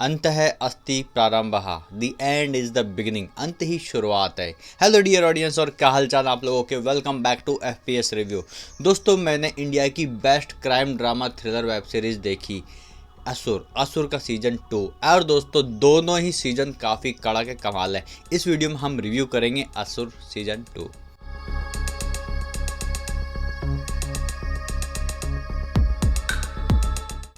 अंत है अस्ति प्रारंभः, the end is the beginning. अंत ही शुरुआत है। हेलो डियर ऑडियंस, और क्या हाल चाल आप लोगों के। Welcome back to FPS review. दोस्तों, मैंने इंडिया की best crime drama thriller web series देखी असुर का सीजन 2। और दोस्तों, दोनों ही सीजन काफ़ी कड़ा के कमाल है। इस वीडियो में हम रिव्यू करेंगे असुर सीजन 2।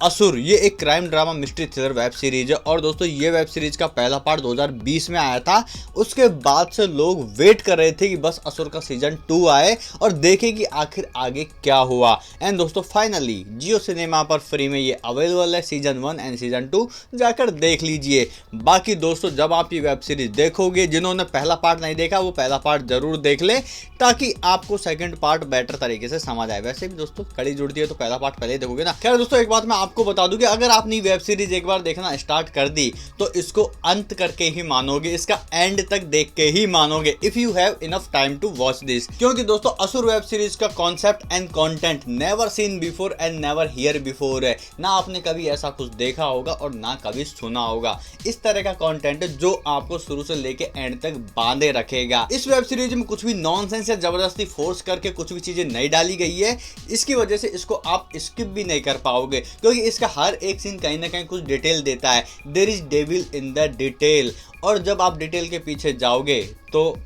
असुर ये एक crime drama mystery thriller web series है। और दोस्तों, ये वेब सीरीज का पहला पार्ट 2020 में आया था। उसके बाद से लोग वेट कर रहे थे कि बस असुर का सीजन 2 आए और देखें कि आखिर आगे क्या हुआ। एंड दोस्तों, फाइनली जियो सिनेमा पर फ्री में ये अवेलेबल है, सीजन 1 एंड सीजन 2। जाकर देख लीजिए। बाकी दोस्तों, जब आप ये वेब सीरीज देखोगे, जिन्होंने पहला पार्ट नहीं देखा वो पहला पार्ट जरूर देख ले, ताकि आपको सेकंड पार्ट बेटर तरीके से समझ आए। वैसे भी दोस्तों, कड़ी जुड़ती है तो पहला पार्ट पहले ही देखोगे ना। खैर दोस्तों, एक बात मैं आपको बता दूं कि अगर आपने वेब सीरीज एक बार देखना स्टार्ट कर दी तो इसको अंत करके ही मानोगे, इसका एंड तक देख के ही मानोगे, if you have enough time to watch this. क्योंकि दोस्तों, असुर वेब सीरीज का concept and content never seen before and never hear before है। ना आपने कभी ऐसा कुछ देखा होगा और ना कभी सुना होगा। इस तरह का कंटेंट है जो आपको शुरू से लेके एंड तक बांधे रखेगा। इस वेब सीरीज में कुछ भी नॉनसेंस या जबरदस्ती फोर्स करके कुछ भी चीजें नहीं डाली गई है। इसकी वजह से इसको आप स्किप भी नहीं कर पाओगे, क्योंकि इसका हर एक सीन कहीं ना कहीं कुछ डिटेल देता है। There is devil in the detail. और जब आप डिटेल के पीछे जाओगे तो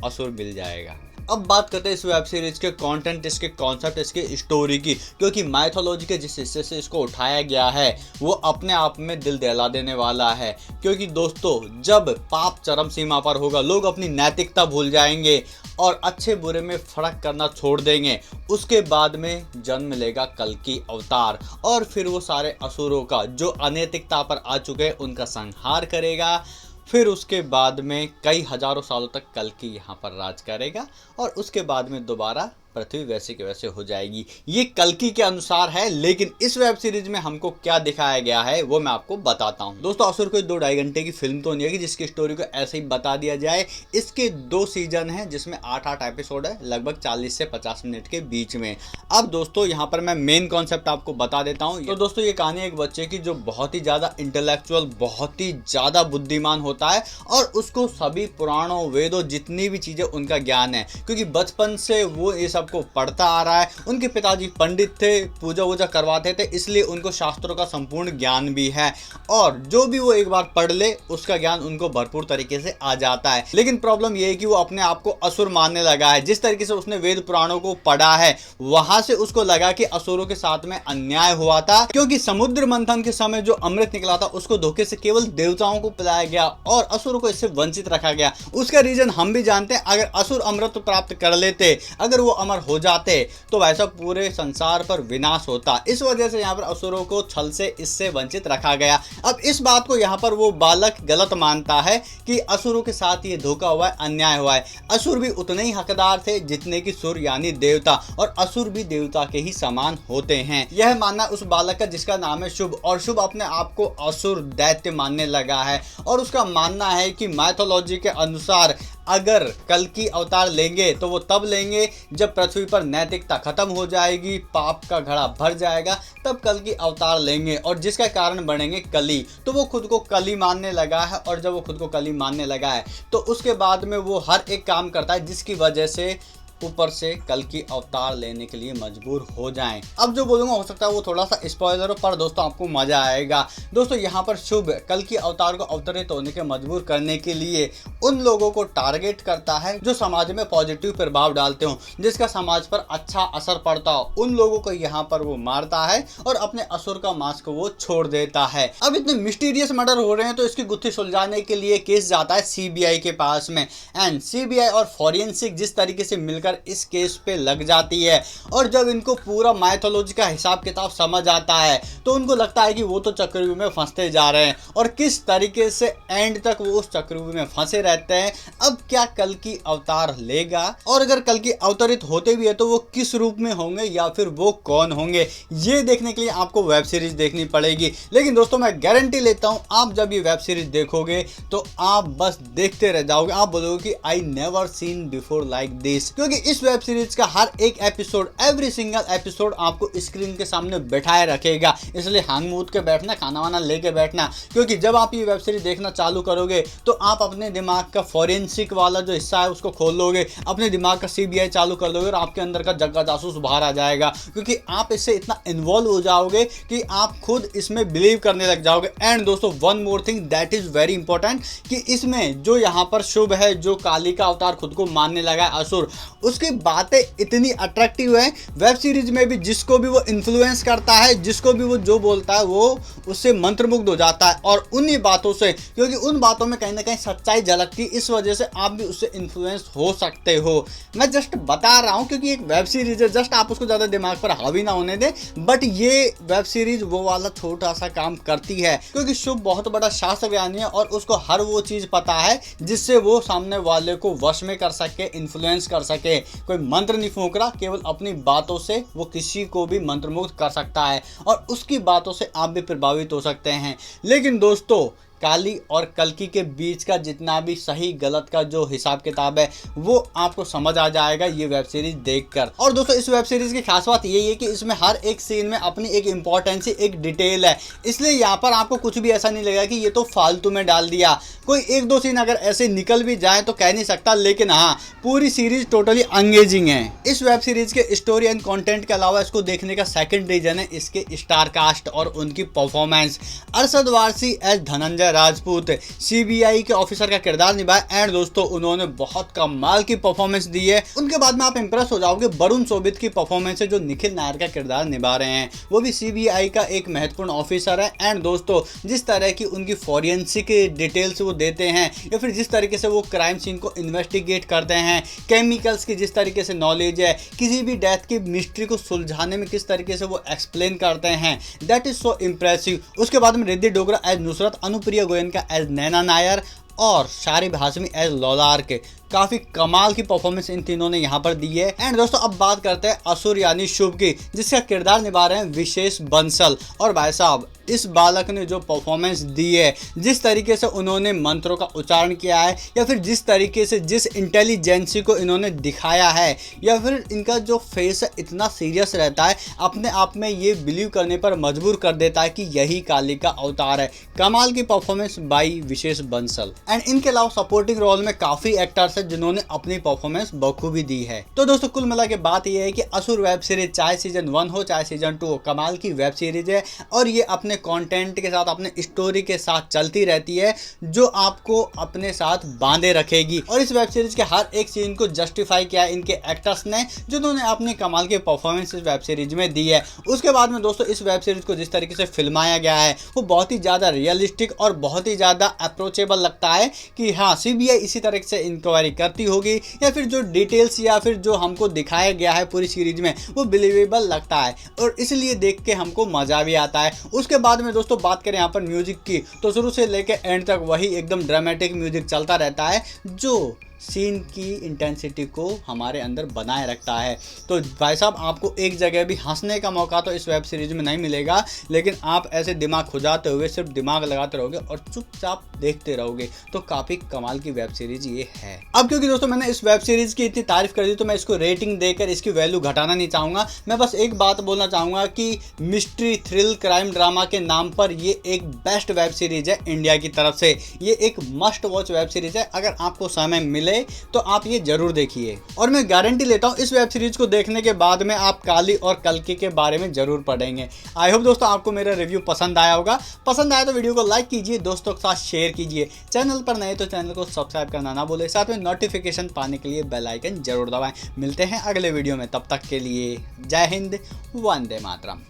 असुर मिल जाएगा। अब बात करते हैं इस वेब सीरीज के कंटेंट, इसके कॉन्सेप्ट, इसके स्टोरी की। क्योंकि माइथोलॉजी के जिस हिस्से से इसको उठाया गया है वो अपने आप में दिल दहला देने वाला है। क्योंकि दोस्तों, जब पाप चरम सीमा पर होगा, लोग अपनी नैतिकता भूल जाएंगे और अच्छे बुरे में फर्क करना छोड़ देंगे। उसके बाद में जन्म लेगा कल्कि अवतार, और फिर वो सारे असुरों का जो अनैतिकता पर आ चुके हैं उनका संहार करेगा। फिर उसके बाद में कई हजारों सालों तक कल्कि यहाँ पर राज करेगा, और उसके बाद में दोबारा पृथ्वी वैसे के वैसे हो जाएगी। ये कल्कि के अनुसार है, लेकिन इस वेब सीरीज में हमको क्या दिखाया गया है वो मैं आपको बताता हूँ। दोस्तों, असुर कोई 2-2.5 घंटे की फिल्म तो नहीं है कि जिसकी स्टोरी को ऐसे ही बता दिया जाए। इसके 2 सीजन हैं जिसमें 8-8 एपिसोड है, लगभग 40 से 50 मिनट के बीच में। अब दोस्तों, यहाँ पर मैं मेन कॉन्सेप्ट आपको बता देता हूँ। तो दोस्तों, ये कहानी एक बच्चे की जो बहुत ही ज्यादा इंटेलेक्चुअल, बहुत ही ज्यादा बुद्धिमान होता है, और उसको सभी पुराणों वेदों जितनी भी चीजें उनका ज्ञान है। क्योंकि बचपन से वो ये सबको पढ़ता आ रहा है। उनके पिताजी पंडित थे, पूजा वूजा करवाते थे, इसलिए उनको शास्त्रों का संपूर्ण ज्ञान भी है। और जो भी वो एक बार पढ़ ले उसका ज्ञान उनको भरपूर तरीके से आ जाता है। लेकिन प्रॉब्लम ये है कि वो अपने आप को असुर मानने लगा है। जिस तरीके से उसने वेद पुराणों को पढ़ा है, वहां से उसको लगा कि असुरों के साथ में अन्याय हुआ था। क्योंकि समुद्र मंथन के समय जो अमृत निकला था उसको धोखे से केवल देवताओं को पिलाया गया और असुरों को इससे वंचित रखा गया। उसका रीजन हम भी जानते हैं। अगर असुर अमृत प्राप्त कर लेते, अगर वो अमर हो जाते, तो वैसा पूरे संसार पर विनाश होता। इस वजह से यहाँ पर असुरों को छल से इससे वंचित रखा गया। अब इस बात को यहाँ पर वो बालक गलत मानता है कि असुरों के साथ ये धोखा हुआ है, अन्याय हुआ है। असुर भी उतने ही हकदार थे जितने कि सुर यानी देवता, और असुर भी देवता के ही समान होते हैं। यह मानना उस बालक का जिसका नाम है शुभ, और शुभ अपने आप को असुर दैत्य मानने लगा है। और उसका मानना है कि माइथोलॉजी के अनुसार अगर कल्कि अवतार लेंगे तो वो तब लेंगे जब पृथ्वी पर नैतिकता खत्म हो जाएगी, पाप का घड़ा भर जाएगा, तब कल्कि अवतार लेंगे, और जिसका कारण बनेंगे कली। तो वो खुद को कली मानने लगा है, और जब वो खुद को कली मानने लगा है तो उसके बाद में वो हर एक काम करता है जिसकी वजह से ऊपर से कल्कि अवतार लेने के लिए मजबूर हो जाएं। अब जो बोलूंगा हो सकता है वो थोड़ा सा स्पॉइलर हो, पर दोस्तों आपको मजा आएगा। दोस्तों, यहाँ पर शुभ कल्कि अवतार को अवतरित होने के मजबूर करने के लिए उन लोगों को टारगेट करता है जो समाज में पॉजिटिव प्रभाव डालते हो, जिसका समाज पर अच्छा असर पड़ता हो। उन लोगों को यहाँ पर वो मारता है और अपने असुर का मास्क वो छोड़ देता है। अब इतने मिस्टीरियस मर्डर हो रहे हैं तो इसकी गुत्थी सुलझाने के लिए केस जाता है CBI के पास में। एंड CBI और फॉरेंसिक जिस तरीके से मिलकर इस केस पे लग जाती है, और जब इनको पूरा माइथोलॉजी का हिसाब किताब समझ आता है तो उनको लगता है कि वो तो चक्रव्यूह में फंसते जा रहे हैं, और किस तरीके से एंड तक वो उस चक्रव्यूह में फंसे रहते हैं। अब क्या कल्कि अवतार लेगा, और अगर कल्कि अवतरित होते भी है तो वो किस रूप में होंगे या फिर वो कौन होंगे, ये देखने के लिए आपको वेब सीरीज देखनी पड़ेगी। लेकिन दोस्तों, मैं गारंटी लेता हूं आप जब ये वेब सीरीज देखोगे तो आप बस देखते रह जाओगे। आप बोलोगे कि I never seen before like this. क्योंकि इस वेब सीरीज का हर एक एपिसोड, एवरी सिंगल एपिसोड आपको स्क्रीन के सामने बैठाए रखेगा। इसलिए हांग मूद के बैठना, खाना वाना लेके बैठना, क्योंकि जब आप ये वेब सीरीज देखना चालू करोगे तो आप अपने दिमाग का फॉरेंसिक वाला जो हिस्सा है उसको खोल लोगे, अपने दिमाग का CBI चालू कर दोगे और आपके अंदर का जग्गा जासूस बाहर आ जाएगा, क्योंकि आप इससे इतना इन्वॉल्व हो जाओगे कि आप खुद इसमें बिलीव करने लग जाओगे। एंड दोस्तों one more thing that is very important कि इसमें जो यहाँ पर शुभ है, जो काली का अवतार खुद को मानने लगा है असुर, उसकी बातें इतनी अट्रैक्टिव है वेब सीरीज में भी। जिसको भी वो इन्फ्लुएंस करता है, जिसको भी वो जो बोलता है वो उससे मंत्रमुग्ध हो जाता है। और उन्हीं बातों से, क्योंकि उन बातों में कहीं ना कहीं सच्चाई झलकती, इस वजह से आप भी उससे इन्फ्लुएंस हो सकते हो। मैं जस्ट बता रहा हूँ क्योंकि एक वेब सीरीज है, जस्ट आप उसको ज़्यादा दिमाग पर हावी ना होने दें। बट ये वेब सीरीज वो वाला छोटा सा काम करती है, क्योंकि शुभ बहुत बड़ा शास्त्र ज्ञानी है और उसको हर वो चीज़ पता है जिससे वो सामने वाले को वश में कर सके, इन्फ्लुएंस कर सके। कोई मंत्र नहीं फूंक रहा, केवल अपनी बातों से वो किसी को भी मंत्रमुग्ध कर सकता है और उसकी बातों से आप भी प्रभावित हो सकते हैं। लेकिन दोस्तों, काली और कल्कि के बीच का जितना भी सही गलत का जो हिसाब किताब है वो आपको समझ आ जाएगा ये वेब सीरीज देखकर। और दोस्तों, इस वेब सीरीज की खास बात यही है कि इसमें हर एक सीन में अपनी एक इंपॉर्टेंस, एक डिटेल है। इसलिए यहाँ पर आपको कुछ भी ऐसा नहीं लगेगा कि ये तो फालतू में डाल दिया। कोई एक दो सीन अगर ऐसे निकल भी जाए तो कह नहीं सकता, लेकिन हाँ, पूरी सीरीज टोटली अंगेजिंग है। इस वेब सीरीज के स्टोरी एंड कंटेंट के अलावा इसको देखने का सेकंड रीजन है इसके स्टार कास्ट और उनकी performance. Arshad Warsi as Dhananjay Rajput CBI के ऑफिसर का किरदार निभाया। एंड दोस्तों, उन्होंने बहुत कमाल की परफॉर्मेंस दी है। उनके बाद में आप इंप्रेस हो जाओगे वरुण शोभित की परफॉर्मेंस से, जो निखिल नायर का किरदार निभा रहे हैं। वो भी CBI का एक महत्वपूर्ण ऑफिसर है। एंड दोस्तों, जिस तरह की उनकी फॉरेंसिक डिटेल्स वो देते हैं या फिर जिस तरीके से वो क्राइम सीन को इन्वेस्टिगेट करते हैं, केमिकल्स की जिस तरीके से नॉलेज है, किसी भी डेथ की मिस्ट्री को सुलझाने में किस तरीके से वो एक्सप्लेन करते हैं, दैट इज सो इम्प्रेसिव। उसके बाद में रिद्धि डोगरा एज नुसरत, अनुप्रिया गोयनका एज नैना नायर और शारिब हाशमी एज लौलार के। काफ़ी कमाल की परफॉर्मेंस इन तीनों ने यहाँ पर दी है। एंड दोस्तों, अब बात करते हैं असुर यानी शुभ की, जिसका किरदार निभा रहे हैं विशेष बंसल। और भाई साहब, इस बालक ने जो परफॉर्मेंस दी है, जिस तरीके से उन्होंने मंत्रों का उच्चारण किया है, या फिर जिस तरीके से जिस इंटेलिजेंसी को इन्होंने दिखाया है, या फिर इनका जो फेस है इतना सीरियस रहता है, अपने आप में ये बिलीव करने पर मजबूर कर देता है कि यही काली का अवतार है। कमाल की performance by Vishesh Bansal. And इनके अलावा सपोर्टिंग रोल में काफ़ी एक्टर्स जिन्होंने अपनी परफॉर्मेंस बखूबी दी है। तो दोस्तों, कुल मिला के बात यह है कि असुर वेब सीरीज चाहे सीजन 1 हो चाहे सीजन 2 हो, कमाल की वेब सीरीज है और ये अपने कंटेंट के साथ, अपने स्टोरी के साथ चलती रहती है, जो आपको अपने साथ बांधे रखेगी। और इस वेब सीरीज के हर एक सीन को जस्टिफाई किया है इनके एक्टर्स ने, जिन्होंने अपनी कमाल की परफॉर्मेंस इस वेब सीरीज में दी है। उसके बाद में दोस्तों, इस वेब सीरीज को जिस तरीके से फिल्माया गया है वो बहुत ही ज़्यादा रियलिस्टिक और बहुत ही ज़्यादा अप्रोचेबल लगता है कि हाँ, CBI इसी तरीके से इंक्वायरी करती होगी, या फिर जो डिटेल्स या फिर जो हमको दिखाया गया है पूरी सीरीज में वो बिलीवेबल लगता है और इसलिए देख के हमको मजा भी आता है। उसके बाद में दोस्तों, बात करें यहाँ पर म्यूजिक की, तो शुरू से लेकर एंड तक वही एकदम ड्रामेटिक म्यूजिक चलता रहता है, जो सीन की इंटेंसिटी को हमारे अंदर बनाए रखता है। तो भाई साहब, आपको एक जगह भी हंसने का मौका तो इस वेब सीरीज में नहीं मिलेगा, लेकिन आप ऐसे दिमाग खुजाते हुए सिर्फ दिमाग लगाते रहोगे और चुपचाप देखते रहोगे। तो काफ़ी कमाल की वेब सीरीज ये है। अब क्योंकि दोस्तों मैंने इस वेब सीरीज की इतनी तारीफ कर दी, तो मैं इसको रेटिंग देकर इसकी वैल्यू घटाना नहीं चाहूँगा। मैं बस एक बात बोलना चाहूँगा कि मिस्ट्री, थ्रिल, क्राइम ड्रामा के नाम पर ये एक बेस्ट वेब सीरीज है इंडिया की तरफ से। ये एक मस्ट वॉच वेब सीरीज है। अगर आपको समय मिले तो आप ये जरूर देखिए और मैं गारंटी लेता हूँ इस वेब सीरीज को देखने के बाद में आप काली और कल्कि के बारे में जरूर पढ़ेंगे। आई होप दोस्तों आपको मेरा रिव्यू पसंद आया होगा। पसंद आया तो वीडियो को लाइक कीजिए, दोस्तों के साथ शेयर कीजिए। चैनल पर नए तो चैनल को सब्सक्राइब करना ना भूलें, साथ में नोटिफिकेशन पाने के लिए बेल आइकन जरूर दबाएं। मिलते हैं अगले वीडियो में, तब तक के लिए जय हिंद, वंदे मातरम।